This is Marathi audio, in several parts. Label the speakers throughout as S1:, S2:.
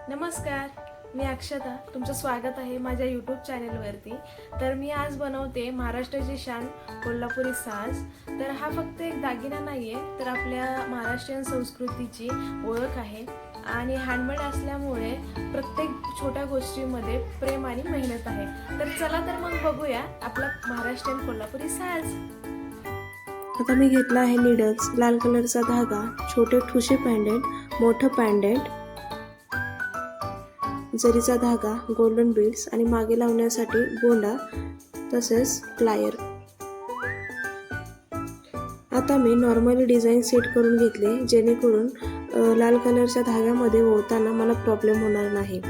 S1: नमस्कार, मी अक्षता. तुमचं स्वागत आहे माझ्या यूट्यूब चॅनलवरती. तर मी आज बनवते महाराष्ट्राची शान कोल्हापुरी साज. तर हा फक्त एक दागिना नाही आहे, तर आपल्या महाराष्ट्रीयन संस्कृतीची ओळख आहे आणि हँडमेड असल्यामुळे प्रत्येक छोट्या गोष्टीमध्ये प्रेम आणि मेहनत आहे. तर चला तर मग बघूया आपला महाराष्ट्रीयन कोल्हापुरी साज.
S2: आता मी घेतला आहे नीडल्स, लाल कलरचा धागा, छोटे ठुशी पॅन्डेंट, मोठं पॅन्डेंट, जरीचा धागा, गोल्डन बीड्स आणि मागे लावण्यासाठी गोंडा तसेच प्लायर. आता मी नॉर्मली डिझाईन सेट करून घेतले, जेणेकरून लाल कलरच्या धाग्यामध्ये ओवताना मला प्रॉब्लेम होणार नाही.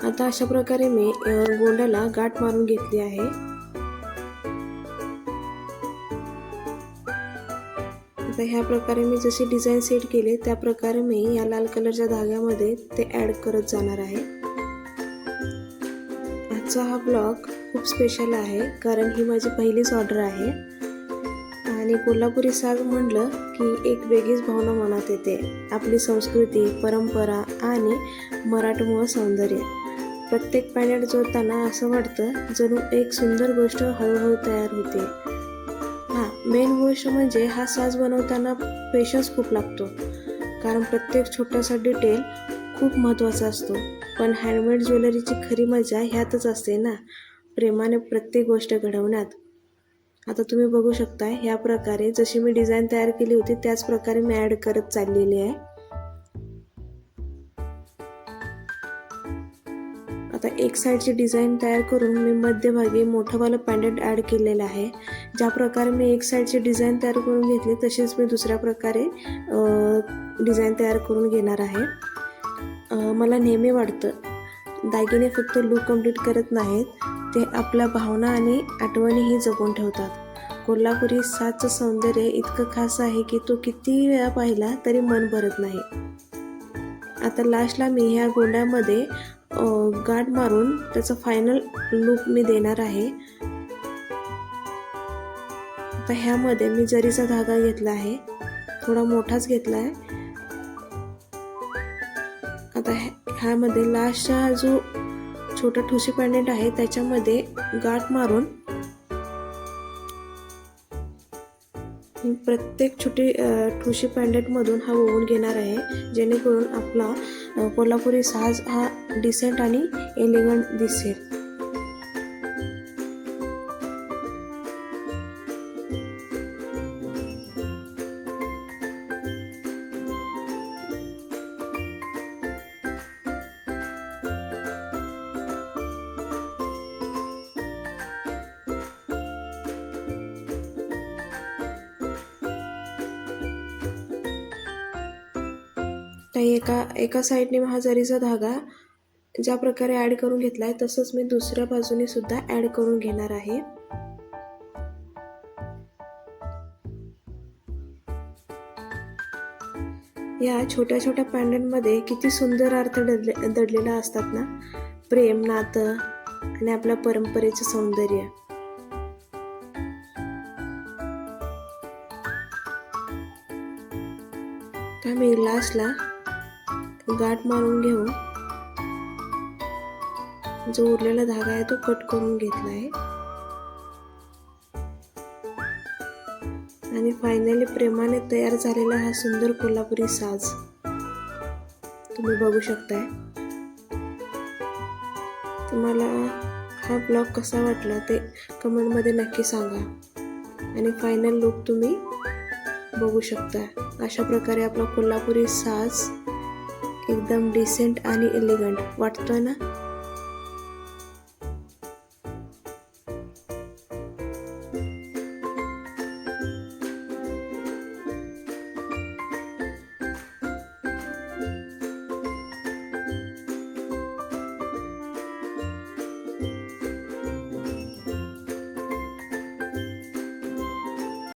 S2: आता अशा प्रकारे मी गोंड्याला गाठ मारून घेतली आहे. आता ह्या प्रकारे मी जशी डिझाईन सेट केली त्या प्रकारे मी या लाल कलरच्या धाग्यामध्ये ते ॲड करत जाणार आहे. आजचा हा ब्लॉग खूप स्पेशल आहे, कारण ही माझी पहिलीच ऑर्डर आहे आणि कोल्हापुरी साज म्हटलं की एक वेगळीच भावना मनात येते. आपली संस्कृती, परंपरा आणि मराठमोळं सौंदर्य. प्रत्येक पॅन्डेंट जोडताना असं वाटतं जणू एक सुंदर गोष्ट हळूहळू तयार होते. मेन गोष्ट म्हणजे हा साज बनवताना पेशन्स खूप लागतो, कारण प्रत्येक छोटासा डिटेल खूप महत्त्वाचा असतो. पण हँडमेड ज्वेलरीची खरी मजा ह्यातच असते ना, प्रेमाने प्रत्येक गोष्ट घडवण्यात. आता तुम्ही बघू शकता ह्या प्रकारे जशी मी डिझाईन तयार केली होती त्याच प्रकारे मी ॲड करत चाललेली आहे. आता एक साईडची डिझाईन तयार करून मी मध्यभागी मोठंवालं पॅन्डेंट ॲड केलेलं आहे. ज्या प्रकारे मी एक साईडची डिझाईन तयार करून घेतली तशीच मी दुसऱ्या प्रकारे डिझाईन तयार करून घेणार आहे. मला नेहमी वाटतं दागिने फक्त लूक कंप्लीट करत नाहीत, ते आपल्या भावना आणि आठवणीही जपून ठेवतात. कोल्हापुरी साजचं सौंदर्य इतकं खास आहे की तो किती वेळा पाहिला तरी मन भरत नाही. आता लास्टला मी ह्या गोंड्यामध्ये गाठ मारून त्याचा फायनल लुक मी देणार आहे. आता ह्यामध्ये मी जरीचा धागा घेतला आहे, थोडा मोठाच घेतला आहे. आता ह्यामध्ये लास्टचा जो छोटा ठुशी पॅन्डेंट आहे त्याच्यामध्ये गाठ मारून प्रत्येक छोटी ठुशी पॅन्डेंटमधून हा ओवून घेणार आहे, जेणेकरून आपला कोल्हापुरी साज हा डिसेंट आणि एलिगंट दिसेल. एका साईडने हा जरीचा धागा ज्या प्रकारे ॲड करून घेतला आहे तसंच मी दुसऱ्या बाजूने सुद्धा ॲड करून घेणार आहे. या छोट्या छोट्या पॅन्डेंटमध्ये किती सुंदर अर्थ दडलेला असतात ना, प्रेम, नातं आणि आपल्या परंपरेचं सौंदर्य. तर मी लास्टला गाठ मारून घेऊन जो उरलेला धागा आहे तो कट करून घेतला आहे आणि फायनली प्रेमाने तयार झालेला हा सुंदर कोल्हापुरी साज तुम्ही बघू शकताय. तुम्हाला हा ब्लॉग कसा वाटला ते कमेंटमध्ये नक्की सांगा आणि फायनल लुक तुम्ही बघू शकता. अशा प्रकारे आपला कोल्हापुरी साज एकदम डिसेंट आणि एलिगंट वाटतोय ना.